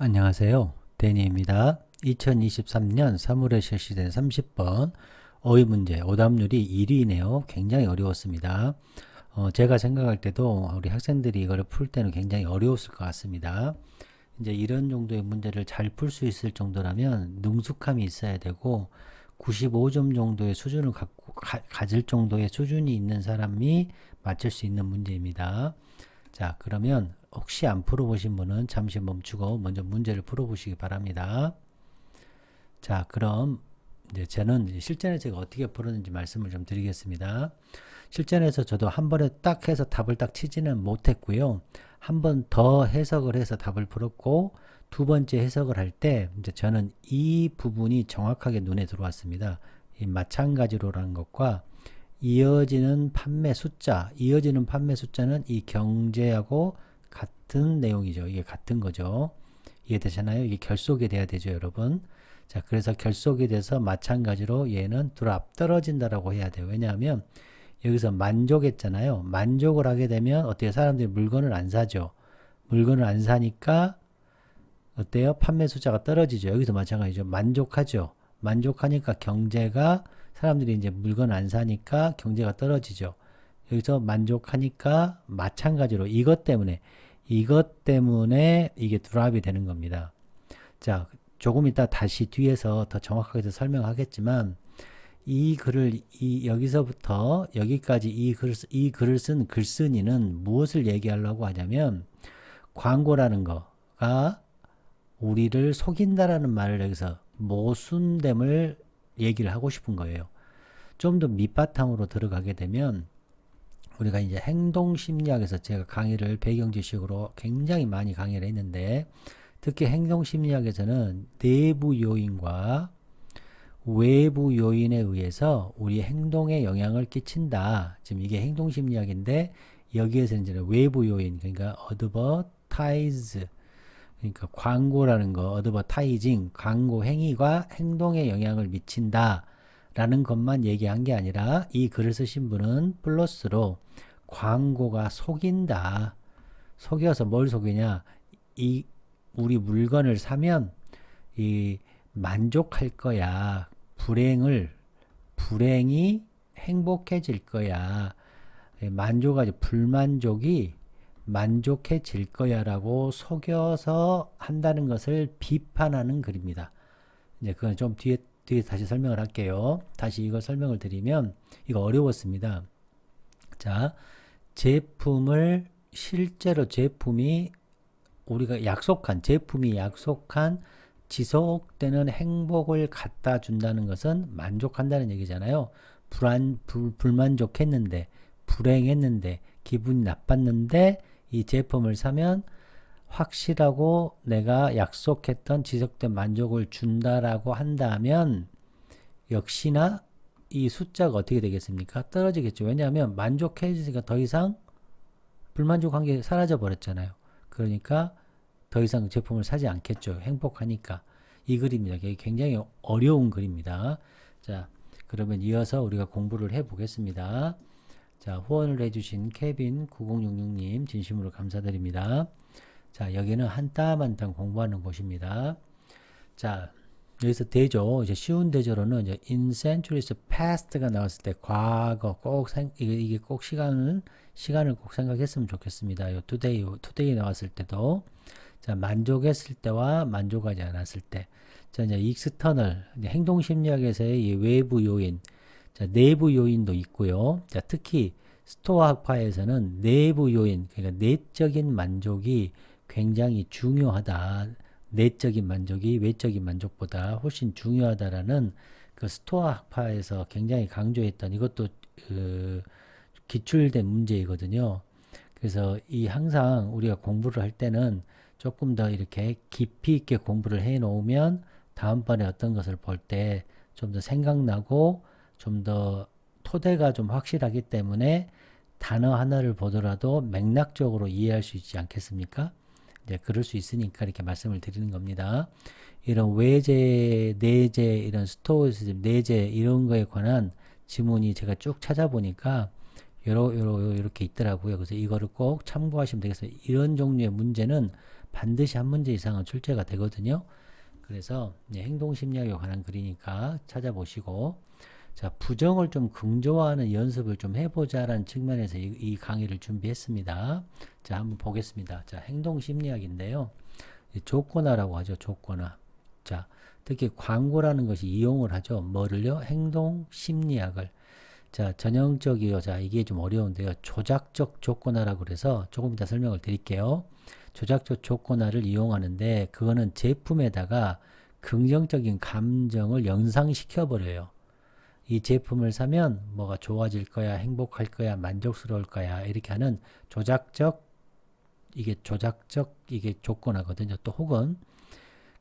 안녕하세요. 데니입니다. 2023년 3월에 실시된 30번 어휘 문제 오답률이 1위네요. 굉장히 어려웠습니다. 제가 생각할 때도 우리 학생들이 이거를 풀 때는 굉장히 어려웠을 것 같습니다. 이제 이런 정도의 문제를 잘 풀 수 있을 정도라면 능숙함이 있어야 되고 95점 정도의 수준을 가질 정도의 수준이 있는 사람이 맞출 수 있는 문제입니다. 자, 그러면 혹시 안 풀어보신 분은 잠시 멈추고 먼저 문제를 풀어보시기 바랍니다. 자, 그럼 이제 저는 실전에 제가 어떻게 풀었는지 말씀을 좀 드리겠습니다. 실전에서 저도 한 번에 딱 해서 답을 딱 치지는 못했고요. 한 번 더 해석을 해서 답을 풀었고 두 번째 해석을 할 때 이제 저는 이 부분이 정확하게 눈에 들어왔습니다. 이 마찬가지로라는 것과 이어지는 판매 숫자는 이 경제하고 같은 내용이죠. 이게 같은 거죠. 이해되시나요? 이게 결속이 돼야 되죠, 여러분. 자, 그래서 결속이 돼서 마찬가지로 얘는 drop, 떨어진다라고 해야 돼요. 왜냐하면 여기서 만족했잖아요. 만족을 하게 되면 어때요? 사람들이 물건을 안 사죠. 물건을 안 사니까 어때요? 판매 숫자가 떨어지죠. 여기서 마찬가지죠. 만족하죠. 만족하니까 경제가 사람들이 이제 물건 안 사니까 경제가 떨어지죠. 여기서 만족하니까 마찬가지로 이것 때문에 이게 드랍이 되는 겁니다. 자, 조금 이따 다시 뒤에서 더 정확하게 설명하겠지만 이 글을 여기서부터 여기까지 이 글을 쓴 글쓴이는 무엇을 얘기하려고 하냐면 광고라는 거가 우리를 속인다라는 말을 여기서 모순됨을 얘기를 하고 싶은 거예요. 좀 더 밑바탕으로 들어가게 되면 우리가 이제 행동심리학에서 제가 강의를 배경 지식으로 굉장히 많이 강의를 했는데 특히 행동심리학에서는 내부 요인과 외부 요인에 의해서 우리 행동에 영향을 끼친다. 지금 이게 행동심리학인데 여기에서 이제 외부 요인 그러니까 어드버타이즈 그러니까 광고라는 거, 어드버타이징, 광고 행위가 행동에 영향을 미친다. 라는 것만 얘기한 게 아니라 이 글을 쓰신 분은 플러스로 광고가 속인다. 속여서 뭘 속이냐? 우리 물건을 사면 만족할 거야. 불행이 행복해질 거야. 만족하지, 불만족이 만족해질 거야 라고 속여서 한다는 것을 비판하는 글입니다. 이제 그건 좀 뒤에 다시 설명을 할게요. 다시 이걸 설명을 드리면 이거 어려웠습니다. 자, 실제로 제품이 약속한 지속되는 행복을 갖다 준다는 것은 만족한다는 얘기잖아요. 불만족했는데, 불행했는데, 기분이 나빴는데, 이 제품을 사면 확실하고 내가 약속했던 지속된 만족을 준다라고 한다면 역시나 이 숫자가 어떻게 되겠습니까? 떨어지겠죠. 왜냐하면 만족해지니까 더 이상 불만족한 게 사라져 버렸잖아요. 그러니까 더 이상 제품을 사지 않겠죠. 행복하니까. 이 글입니다. 굉장히 어려운 글입니다. 자, 그러면 이어서 우리가 공부를 해 보겠습니다. 자, 후원을 해주신 케빈9066님 진심으로 감사드립니다. 자, 여기는 한 땀 한 땀 공부하는 곳입니다. 자, 여기서 대조, 이제 쉬운 대조로는 이제 in centuries past가 나왔을 때 과거 이게 꼭 시간을 꼭 생각했으면 좋겠습니다. 요 today 나왔을 때도 자, 만족했을 때와 만족하지 않았을 때. 자, 이제 external 행동 심리학에서의 이 외부 요인. 자, 내부 요인도 있고요. 자, 특히 스토아 학파에서는 내부 요인, 그러니까 내적인 만족이 굉장히 중요하다. 내적인 만족이 외적인 만족보다 훨씬 중요하다라는 그 스토아 학파에서 굉장히 강조했던 이것도 기출된 문제이거든요. 그래서 항상 우리가 공부를 할 때는 조금 더 이렇게 깊이 있게 공부를 해 놓으면 다음번에 어떤 것을 볼 때 좀 더 생각나고 좀 더 토대가 좀 확실하기 때문에 단어 하나를 보더라도 맥락적으로 이해할 수 있지 않겠습니까? 네, 그럴 수 있으니까 이렇게 말씀을 드리는 겁니다. 이런 외재, 내재, 이런 스토이시즘, 내재 이런 거에 관한 지문이 제가 쭉 찾아보니까 이렇게 있더라고요. 그래서 이거를 꼭 참고하시면 되겠어요. 이런 종류의 문제는 반드시 한 문제 이상은 출제가 되거든요. 그래서 행동심리학에 관한 글이니까 찾아보시고, 자, 부정을 좀 긍정화하는 연습을 좀 해보자라는 측면에서 이 강의를 준비했습니다. 자, 한번 보겠습니다. 자, 행동심리학인데요. 조건화라고 하죠. 조건화. 자, 특히 광고라는 것이 이용을 하죠. 뭐를요? 행동심리학을. 자, 전형적이요. 자, 이게 좀 어려운데요. 조작적 조건화라고 그래서 조금 이따 설명을 드릴게요. 조작적 조건화를 이용하는데 그거는 제품에다가 긍정적인 감정을 연상시켜 버려요. 이 제품을 사면 뭐가 좋아질 거야, 행복할 거야, 만족스러울 거야 이렇게 하는 이게 조건화거든요. 또 혹은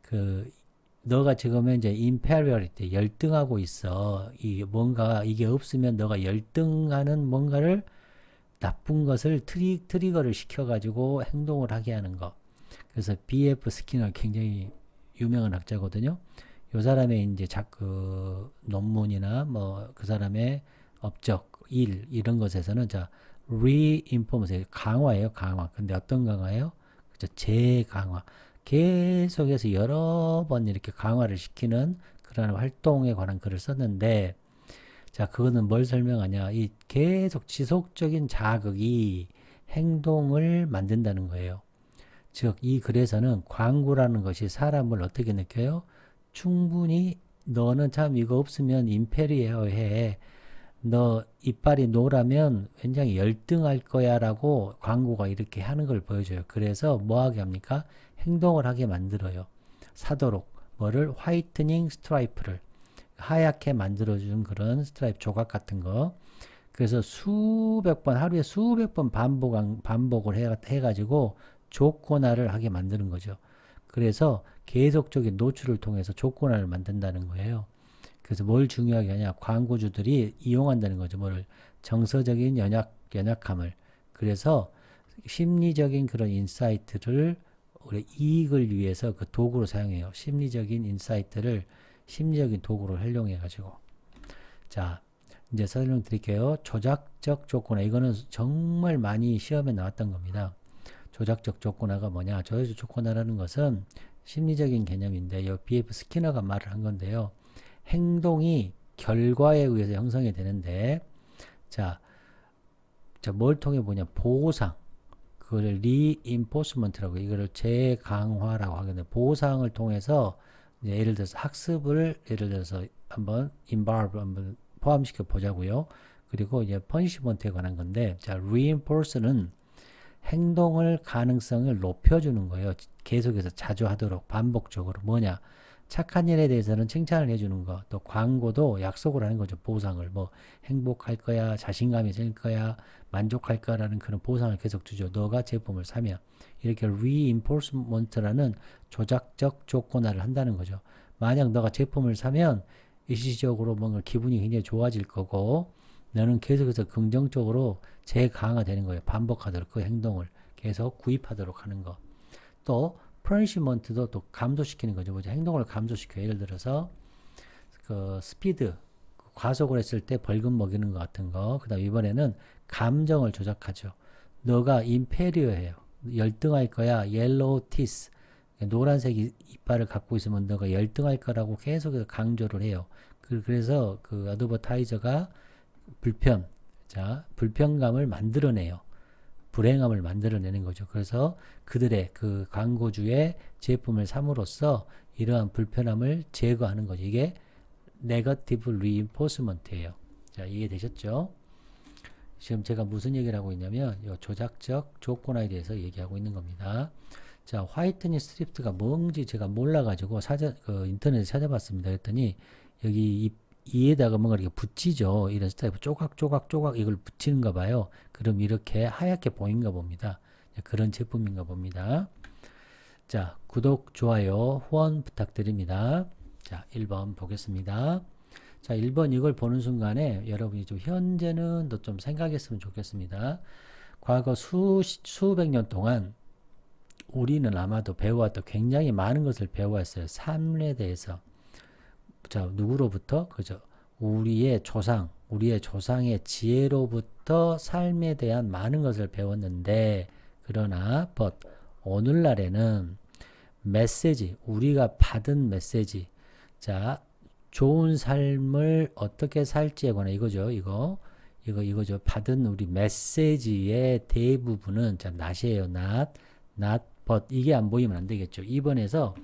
그 너가 지금 이제 inferiority 열등하고 있어. 이 뭔가 이게 없으면 너가 열등하는 뭔가를 나쁜 것을 트리거를 시켜가지고 행동을 하게 하는 거. 그래서 B.F. 스키너 굉장히 유명한 학자거든요. 요 사람의 이제 그 논문이나 뭐 그 사람의 업적, 일 이런 것에서는 자 reinforce 강화예요, 강화. 근데 어떤 강화예요? 그죠? 재강화. 계속해서 여러 번 이렇게 강화를 시키는 그런 활동에 관한 글을 썼는데, 자, 그거는 뭘 설명하냐? 이 계속 지속적인 자극이 행동을 만든다는 거예요. 즉, 이 글에서는 광고라는 것이 사람을 어떻게 느껴요? 충분히 너는 참 이거 없으면 임페리어해. 너 이빨이 노라면 굉장히 열등할 거야 라고 광고가 이렇게 하는 걸 보여줘요. 그래서 뭐 하게 합니까? 행동을 하게 만들어요. 사도록 뭐를 화이트닝 스트라이프를 하얗게 만들어주는 그런 스트라이프 조각 같은 거. 그래서 하루에 수백 번 반복을 해가지고 조건화를 하게 만드는 거죠. 그래서 계속적인 노출을 통해서 조건화를 만든다는 거예요. 그래서 뭘 중요하게 하냐? 광고주들이 이용한다는 거죠. 뭐를? 정서적인 연약함을. 그래서 심리적인 그런 인사이트를 우리 이익을 위해서 그 도구로 사용해요. 심리적인 인사이트를 심리적인 도구로 활용해 가지고. 자, 이제 설명 드릴게요. 조작적 조건화. 이거는 정말 많이 시험에 나왔던 겁니다. 조작적 조건화가 뭐냐? 조작적 조건화라는 것은 심리적인 개념인데, 요 B.F. 스키너가 말을 한 건데요. 행동이 결과에 의해서 형성이 되는데, 자, 뭘 통해 보냐? 보상. 그걸 reinforcement라고, 이거를 재강화라고 하겠네요. 보상을 통해서 예를 들어서 학습을 예를 들어서 한번 한번 포함시켜 보자고요. 그리고 이제 punishment에 관한 건데, 자, reinforce는 행동을 가능성을 높여주는 거예요. 계속해서 자주 하도록 반복적으로. 뭐냐? 착한 일에 대해서는 칭찬을 해주는 거. 또 광고도 약속을 하는 거죠. 보상을. 뭐 행복할 거야, 자신감이 생길 거야, 만족할 거라는 그런 보상을 계속 주죠. 너가 제품을 사면. 이렇게 reinforcement라는 조작적 조건화를 한다는 거죠. 만약 너가 제품을 사면 일시적으로 뭔가 기분이 굉장히 좋아질 거고, 너는 계속해서 긍정적으로 재강화되는 거예요. 반복하도록 그 행동을 계속 구입하도록 하는 거. 또 퍼니시먼트도 또 감소시키는 거죠. 뭐죠? 행동을 감소시켜요. 예를 들어서 그 스피드 과속을 했을 때 벌금 먹이는 것 같은 거. 그다음 이번에는 감정을 조작하죠. 너가 인페리어해요. 열등할 거야. 옐로우 티스. 노란색 이빨을 갖고 있으면 너가 열등할 거라고 계속해서 강조를 해요. 그래서 그 어드버타이저가 불편감을 만들어내요. 불행함을 만들어내는 거죠. 그래서 그들의 그 광고주의 제품을 삼으로써 이러한 불편함을 제거하는 거죠. 이게 네거티브 리인포스먼트예요. 자, 이해되셨죠? 지금 제가 무슨 얘기를 하고 있냐면 이 조작적 조건화에 대해서 얘기하고 있는 겁니다. 자, 화이트닝 스트립트가 뭔지 제가 몰라가지고 인터넷에 찾아봤습니다. 그랬더니 여기 이에다가 뭔가 이렇게 붙이죠. 이런 스타일 조각 이걸 붙이는가 봐요. 그럼 이렇게 하얗게 보인가 봅니다. 그런 제품인가 봅니다. 자, 구독, 좋아요, 후원 부탁드립니다. 자, 1번 보겠습니다. 자, 1번 이걸 보는 순간에 여러분이 좀 현재는 또 좀 생각했으면 좋겠습니다. 과거 수백 년 동안 우리는 아마도 배워왔던 굉장히 많은 것을 배워왔어요. 삶에 대해서. 자, 누구로부터? 그죠? 우리의 조상의 지혜로부터 삶에 대한 많은 것을 배웠는데, 그러나, but 오늘날에는 메시지, 우리가 받은 메시지. 자, 좋은 삶을 어떻게 살지에 관한 이거죠. 이거죠. 받은 우리 메시지의 대부분은 자, not이에요. not, but 이게 안 보이면 안 되겠죠. 2번에서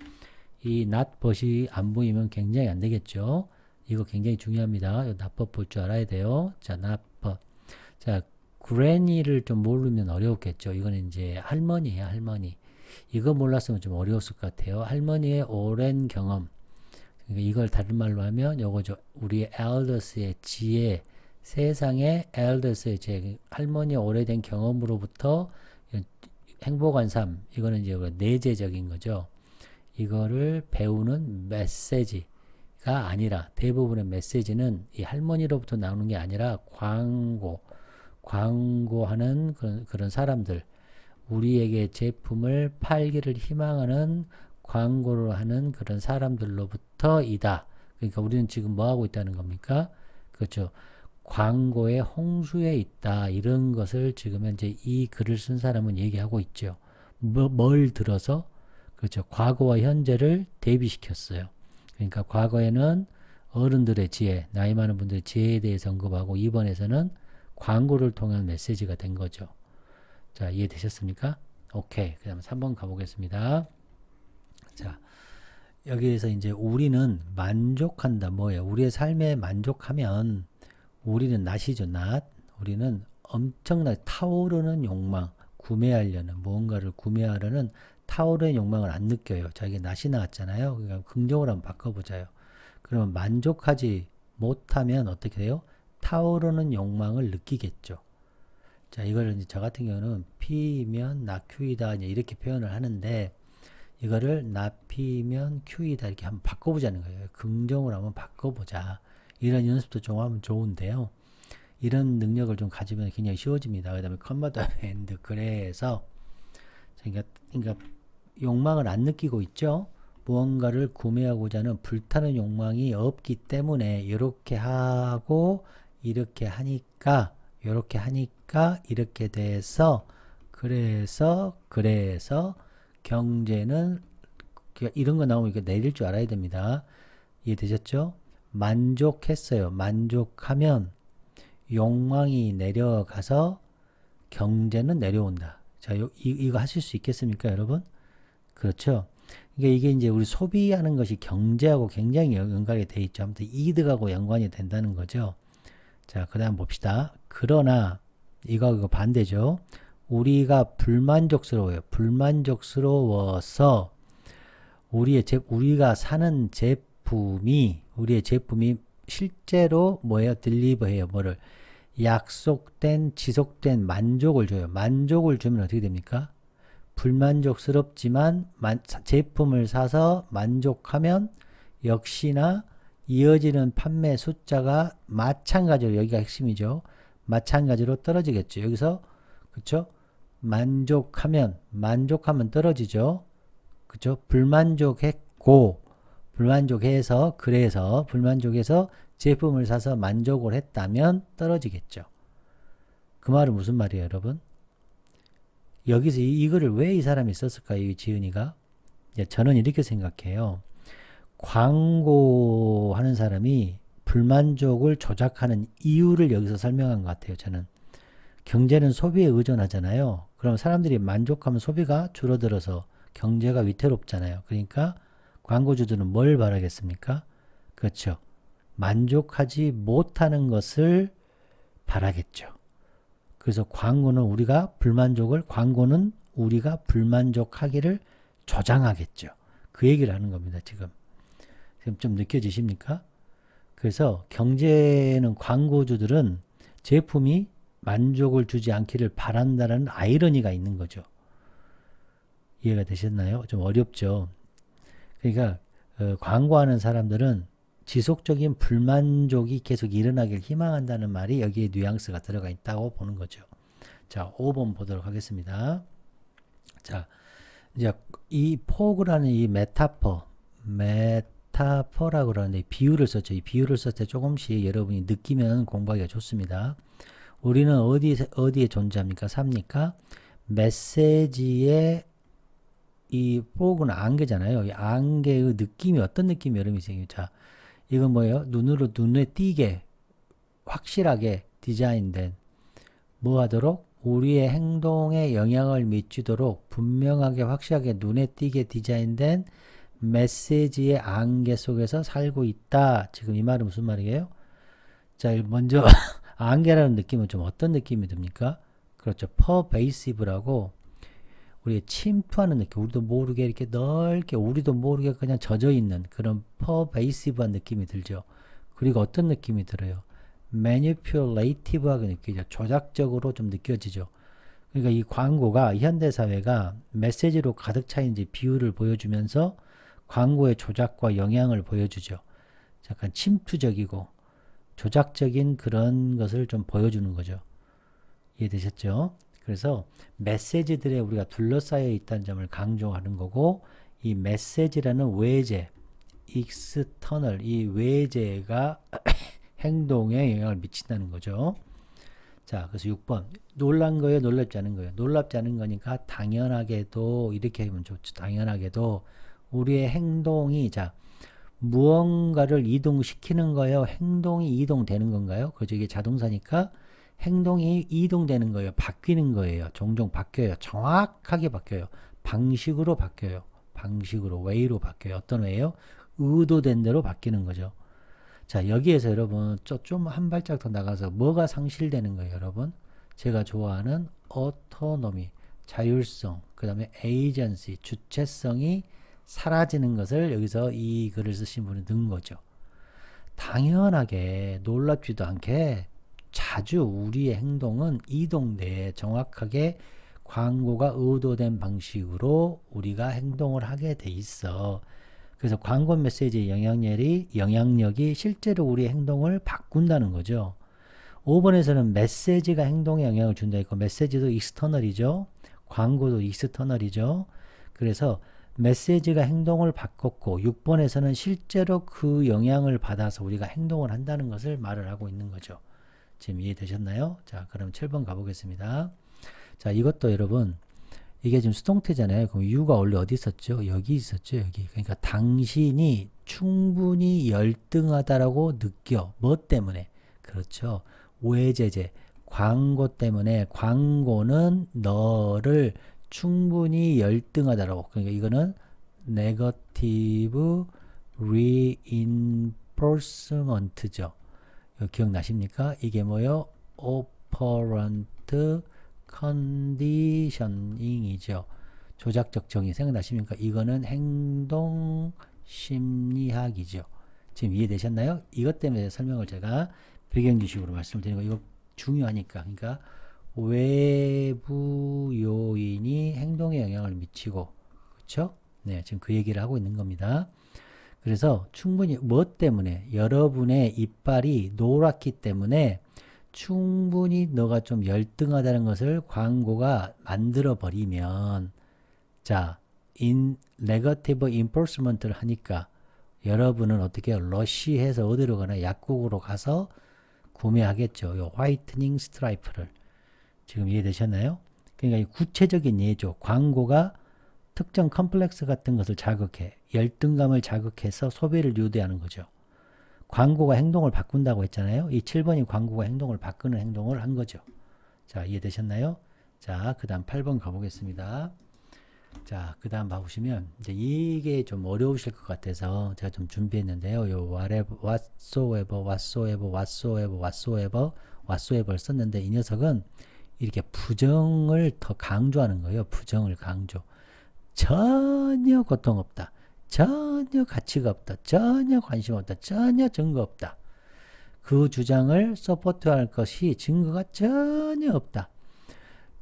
이 not, but이 안 보이면 굉장히 안 되겠죠. 이거 굉장히 중요합니다. not, but 볼 줄 알아야 돼요. 자, not, but. 자, granny를 좀 모르면 어려웠겠죠. 이거는 이제 할머니예요, 할머니. 이거 몰랐으면 좀 어려웠을 것 같아요. 할머니의 오랜 경험. 그러니까 이걸 다른 말로 하면 요거죠. 우리 엘더스의 지혜, 세상의 엘더스의 지혜, 할머니의 오래된 경험으로부터 행복한 삶. 이거는 이제 내재적인 거죠. 이거를 배우는 메시지가 아니라 대부분의 메시지는 이 할머니로부터 나오는 게 아니라 광고하는 그런 사람들, 우리에게 제품을 팔기를 희망하는 광고를 하는 그런 사람들로부터이다. 그러니까 우리는 지금 뭐 하고 있다는 겁니까? 그렇죠. 광고의 홍수에 있다. 이런 것을 지금 현재 이 글을 쓴 사람은 얘기하고 있죠. 뭘 들어서? 그렇죠. 과거와 현재를 대비시켰어요. 그러니까 과거에는 어른들의 지혜, 나이 많은 분들의 지혜에 대해서 언급하고 이번에서는 광고를 통한 메시지가 된 거죠. 자, 이해되셨습니까? 오케이. 그 다음에 3번 가보겠습니다. 자, 여기에서 이제 우리는 만족한다. 뭐예요? 우리의 삶에 만족하면 우리는 낫이죠. 낫. 우리는 엄청나게 타오르는 욕망, 구매하려는 무언가를 구매하려는 타오르는 욕망을 안 느껴요. 자, 이게 낫이 나왔잖아요. 그러니까 긍정으로 한번 바꿔보자요. 그러면 만족하지 못하면 어떻게 돼요? 타오르는 욕망을 느끼겠죠. 자, 이거를 이제 저 같은 경우는 P면 나Q이다 이렇게 표현을 하는데 이거를 나 P면 Q이다 이렇게 한번 바꿔보자는 거예요. 긍정으로 한번 바꿔보자. 이런 연습도 좀 하면 좋은데요. 이런 능력을 좀 가지면 굉장히 쉬워집니다. 그 다음에 컴마더 앤드 그래서 그러니까 욕망을 안 느끼고 있죠. 무언가를 구매하고자 하는 불타는 욕망이 없기 때문에 이렇게 하고 이렇게 하니까 이렇게 돼서 그래서 경제는 이런 거 나오면 이거 내릴 줄 알아야 됩니다. 이해되셨죠? 만족했어요. 만족하면 욕망이 내려가서 경제는 내려온다. 자, 이거 하실 수 있겠습니까, 여러분? 그렇죠? 그러니까 이게 이제 우리 소비하는 것이 경제하고 굉장히 연관이 돼 있죠. 아무튼 이득하고 연관이 된다는 거죠. 자, 그 다음 봅시다. 그러나 이거 반대죠. 우리가 불만족스러워요. 불만족스러워서 우리가 사는 우리의 제품이 실제로 뭐예요? 딜리버해요. 뭐를? 약속된, 지속된 만족을 줘요. 만족을 주면 어떻게 됩니까? 불만족스럽지만 제품을 사서 만족하면 역시나 이어지는 판매 숫자가 마찬가지로, 여기가 핵심이죠. 마찬가지로 떨어지겠죠. 여기서 그쵸? 만족하면 떨어지죠. 그쵸? 불만족해서 제품을 사서 만족을 했다면 떨어지겠죠. 그 말은 무슨 말이에요, 여러분? 여기서 이거를 왜 이 사람이 썼을까요, 이 지은이가? 저는 이렇게 생각해요. 광고하는 사람이 불만족을 조작하는 이유를 여기서 설명한 것 같아요. 저는 경제는 소비에 의존하잖아요. 그럼 사람들이 만족하면 소비가 줄어들어서 경제가 위태롭잖아요. 그러니까 광고주들은 뭘 바라겠습니까? 그렇죠. 만족하지 못하는 것을 바라겠죠. 그래서 광고는 우리가 불만족하기를 조장하겠죠. 그 얘기를 하는 겁니다. 지금 좀 느껴지십니까? 그래서 경제는 광고주들은 제품이 만족을 주지 않기를 바란다는 아이러니가 있는 거죠. 이해가 되셨나요? 좀 어렵죠. 그러니까 광고하는 사람들은 지속적인 불만족이 계속 일어나길 희망한다는 말이 여기에 뉘앙스가 들어가 있다고 보는 거죠. 자, 5번 보도록 하겠습니다. 자, 이제 이 포그라는 이 메타포라고 그러는데 비유를 썼죠. 이 비유를 썼을 때 조금씩 여러분이 느끼면 공부하기가 좋습니다. 우리는 어디에 존재합니까? 삽니까? 메시지의 이 fog은 안개잖아요. 이 안개의 느낌이 어떤 느낌이 여러분이 생겨요. 자, 이건 뭐예요? 눈에 띄게 확실하게 디자인된 뭐 하도록? 우리의 행동에 영향을 미치도록 분명하게 확실하게 눈에 띄게 디자인된 메시지의 안개 속에서 살고 있다. 지금 이 말은 무슨 말이에요? 자, 먼저 안개라는 느낌은 좀 어떤 느낌이 듭니까? 그렇죠. pervasive라고 우리의 침투하는 느낌. 우리도 모르게 이렇게 넓게 우리도 모르게 그냥 젖어 있는 그런 pervasive한 느낌이 들죠. 그리고 어떤 느낌이 들어요? manipulative하게 느껴져. 조작적으로 좀 느껴지죠. 그러니까 이 광고가 현대사회가 메시지로 가득 차 있는 비율을 보여주면서 광고의 조작과 영향을 보여주죠. 약간 침투적이고 조작적인 그런 것을 좀 보여주는 거죠. 이해되셨죠? 그래서 메시지들에 우리가 둘러싸여 있다는 점을 강조하는 거고, 이 메시지라는 외재, external, 이 외재가 행동에 영향을 미친다는 거죠. 자, 그래서 6번. 놀란 거예요? 놀랍지 않은 거예요? 놀랍지 않은 거니까 당연하게도, 이렇게 하면 좋죠. 당연하게도 우리의 행동이, 자, 무언가를 이동시키는 거예요? 행동이 이동되는 건가요? 그죠? 이게 자동사니까 행동이 이동되는 거예요. 바뀌는 거예요. 종종 바뀌어요. 정확하게 바뀌어요. 방식으로 바뀌어요. 방식으로, way로 바뀌어요. 어떤 way요? 의도된 대로 바뀌는 거죠. 자, 여기에서 여러분 좀 한 발짝 더 나가서 뭐가 상실되는 거예요, 여러분? 제가 좋아하는 autonomy, 자율성, 그 다음에 agency, 주체성이 사라지는 것을 여기서 이 글을 쓰신 분이 넣은 거죠. 당연하게 놀랍지도 않게 자주 우리의 행동은 이동돼 정확하게 광고가 의도된 방식으로 우리가 행동을 하게 돼 있어. 그래서 광고 메시지의 영향력이 실제로 우리의 행동을 바꾼다는 거죠. 5번에서는 메시지가 행동에 영향을 준다 했고, 메시지도 익스터널이죠. 광고도 익스터널이죠. 그래서 메시지가 행동을 바꿨고, 6번에서는 실제로 그 영향을 받아서 우리가 행동을 한다는 것을 말을 하고 있는 거죠. 지금 이해되셨나요? 자, 그럼 7번 가보겠습니다. 자, 이것도 여러분, 이게 지금 수동태잖아요. 그럼 유가 원래 어디 있었죠? 여기 있었죠, 여기. 그러니까 당신이 충분히 열등하다라고 느껴. 뭐 때문에? 그렇죠. 외제재. 광고 때문에 광고는 너를 충분히 열등하다라고. 그러니까 이거는 negative reinforcement죠. 기억나십니까? 이게 뭐요? operant 컨디셔닝이죠. 조작적 정의 생각나십니까? 이거는 행동 심리학이죠. 지금 이해되셨나요? 이것 때문에 설명을 제가 배경지식으로 말씀을 드리는 거, 이거 중요하니까. 그러니까 외부 요인이 행동에 영향을 미치고, 그렇죠? 네, 지금 그 얘기를 하고 있는 겁니다. 그래서 충분히 뭐 때문에? 여러분의 이빨이 노랗기 때문에 충분히 너가 좀 열등하다는 것을 광고가 만들어 버리면, 자, 네거티브 인포스먼트를 하니까 여러분은 어떻게 해요? 러쉬해서 어디로 가나? 약국으로 가서 구매하겠죠. 요 화이트닝 스트라이프를. 지금 이해되셨나요? 그러니까 이 구체적인 예죠. 광고가 특정 컴플렉스 같은 것을 자극해, 열등감을 자극해서 소비를 유도하는 거죠. 광고가 행동을 바꾼다고 했잖아요. 이 7번이 광고가 행동을 바꾸는 행동을 한 거죠. 자, 이해되셨나요? 자, 그 다음 8번 가보겠습니다. 자, 그 다음 봐보시면, 이제 이게 좀 어려우실 것 같아서 제가 좀 준비했는데요. 요 whatsoever를 썼는데, 이 녀석은 이렇게 부정을 더 강조하는 거예요. 부정을 강조. 전혀 고통 없다. 전혀 가치가 없다. 전혀 관심 없다. 전혀 증거 없다. 그 주장을 서포트할 것이 증거가 전혀 없다.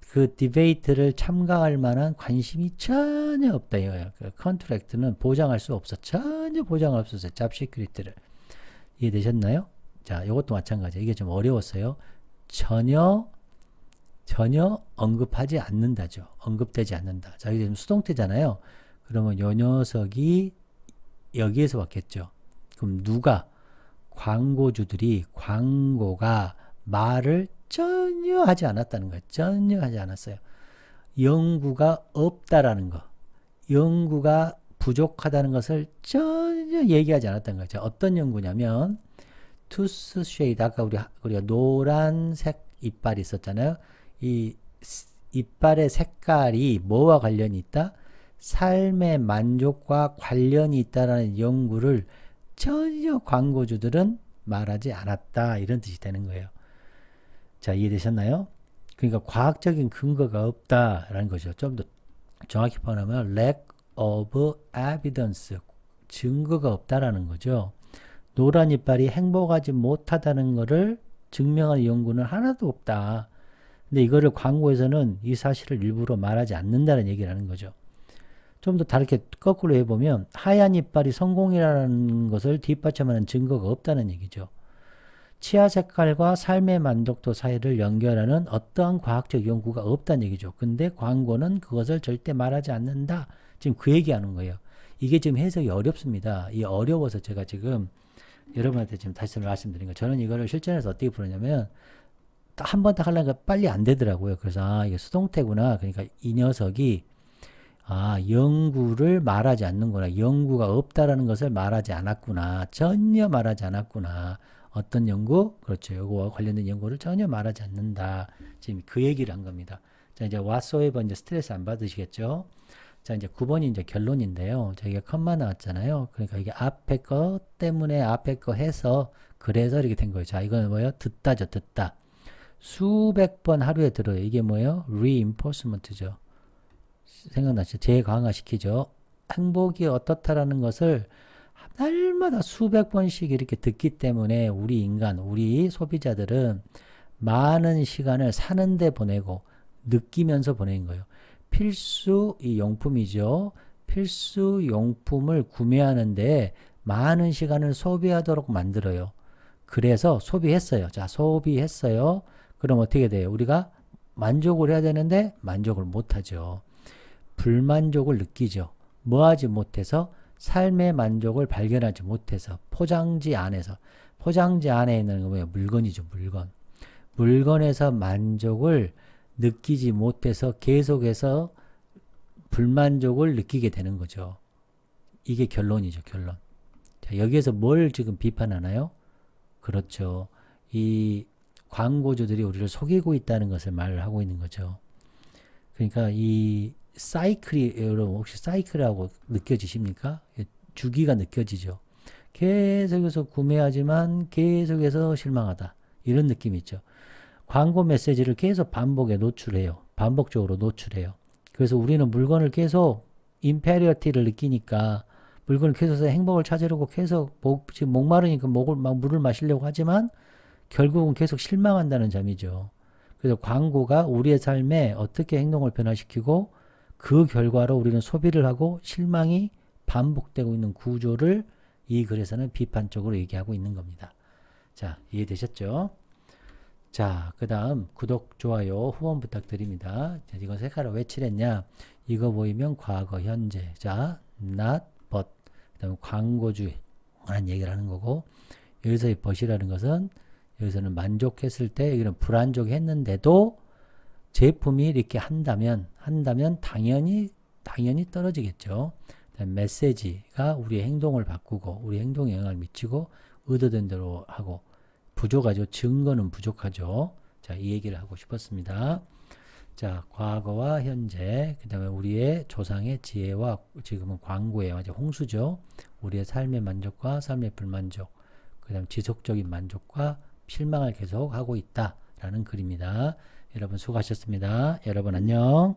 그 디베이트를 참가할 만한 관심이 전혀 없다. 이거예요. 그 컨트랙트는 보장할 수 없어. 전혀 보장할 수 없어요. 잡 시큐리티를. 이해되셨나요? 자, 이것도 마찬가지예요. 이게 좀 어려웠어요. 전혀 언급하지 않는다죠. 언급되지 않는다. 자, 이게 지금 수동태잖아요. 그러면 요 녀석이 여기에서 왔겠죠. 그럼 누가? 광고주들이 광고가 말을 전혀 하지 않았다는 거예요. 전혀 하지 않았어요. 연구가 없다라는 거. 연구가 부족하다는 것을 전혀 얘기하지 않았던 거죠. 어떤 연구냐면 투스 쉐이드, 아까 우리가 노란색 이빨이 있었잖아요. 이 이빨의 색깔이 뭐와 관련이 있다? 삶의 만족과 관련이 있다라는 연구를 전혀 광고주들은 말하지 않았다, 이런 뜻이 되는 거예요. 자, 이해되셨나요? 그러니까 과학적인 근거가 없다라는 거죠. 좀 더 정확히 표현하면 lack of evidence, 증거가 없다라는 거죠. 노란 이빨이 행복하지 못하다는 것을 증명하는 연구는 하나도 없다. 근데 이거를 광고에서는 이 사실을 일부러 말하지 않는다는 얘기를 하는 거죠. 좀 더 다르게 거꾸로 해보면 하얀 이빨이 성공이라는 것을 뒷받침하는 증거가 없다는 얘기죠. 치아 색깔과 삶의 만족도 사이를 연결하는 어떠한 과학적 연구가 없다는 얘기죠. 근데 광고는 그것을 절대 말하지 않는다. 지금 그 얘기하는 거예요. 이게 지금 해석이 어렵습니다. 이 어려워서 제가 지금 여러분한테 지금 다시 말씀드린 거. 저는 이거를 실전에서 어떻게 풀었냐면 한 번 딱 하려니까 빨리 안 되더라고요. 그래서 이게 수동태구나. 그러니까 이 녀석이 연구를 말하지 않는구나. 연구가 없다라는 것을 말하지 않았구나. 전혀 말하지 않았구나. 어떤 연구? 그렇죠. 이거와 관련된 연구를 전혀 말하지 않는다. 지금 그 얘기를 한 겁니다. 자, 이제 whatsoever 이제 스트레스 안 받으시겠죠? 자, 이제 9번이 이제 결론인데요. 저희가 컴마 나왔잖아요. 그러니까 이게 앞에 거 때문에 앞에 거 해서 그래서 이렇게 된 거예요. 자, 이거는 뭐예요? 듣다죠. 듣다. 수백 번 하루에 들어요. 이게 뭐예요? reinforcement죠. 생각나시죠? 재강화시키죠. 행복이 어떻다라는 것을 날마다 수백 번씩 이렇게 듣기 때문에 우리 인간, 우리 소비자들은 많은 시간을 사는데 보내고 느끼면서 보내는 거예요. 필수 이 용품이죠. 필수 용품을 구매하는데 많은 시간을 소비하도록 만들어요. 그래서 소비했어요. 자, 소비했어요. 그럼 어떻게 돼요? 우리가 만족을 해야 되는데 만족을 못하죠. 불만족을 느끼죠. 뭐 하지 못해서? 삶의 만족을 발견하지 못해서, 포장지 안에서. 포장지 안에 있는 거 뭐예요? 물건이죠. 물건. 물건에서 만족을 느끼지 못해서 계속해서 불만족을 느끼게 되는 거죠. 이게 결론이죠. 결론. 자, 여기에서 뭘 지금 비판하나요? 그렇죠. 이 광고주들이 우리를 속이고 있다는 것을 말을 하고 있는 거죠. 그러니까 이 사이클이, 여러분 혹시 사이클이라고 느껴지십니까? 주기가 느껴지죠. 계속해서 구매하지만 계속해서 실망하다. 이런 느낌이 있죠. 광고 메시지를 계속 반복에 노출해요. 반복적으로 노출해요. 그래서 우리는 물건을 계속 인페리어티를 느끼니까 물건을 계속 해서 행복을 찾으려고 계속 지금 목마르니까 물을 마시려고 하지만 결국은 계속 실망한다는 점이죠. 그래서 광고가 우리의 삶에 어떻게 행동을 변화시키고 그 결과로 우리는 소비를 하고 실망이 반복되고 있는 구조를 이 글에서는 비판적으로 얘기하고 있는 겁니다. 자, 이해되셨죠? 자, 그 다음 구독, 좋아요, 후원 부탁드립니다. 자, 이거 색깔을 왜 칠했냐? 이거 보이면 과거, 현재. 자, not, but. 그 다음에 광고주의 라는 얘기를 하는 거고, 여기서의 but이라는 것은 여기서는 만족했을 때 여기는 불만족했는데도 제품이 이렇게 한다면 당연히 떨어지겠죠. 메시지가 우리의 행동을 바꾸고 우리 행동에 영향을 미치고 의도된 대로 하고 부족하죠. 증거는 부족하죠. 자, 이 얘기를 하고 싶었습니다. 자, 과거와 현재, 그 다음에 우리의 조상의 지혜와 지금은 광고의 홍수죠. 우리의 삶의 만족과 삶의 불만족, 그 다음 지속적인 만족과 실망을 계속 하고 있다라는 글입니다. 여러분 수고하셨습니다. 여러분 안녕.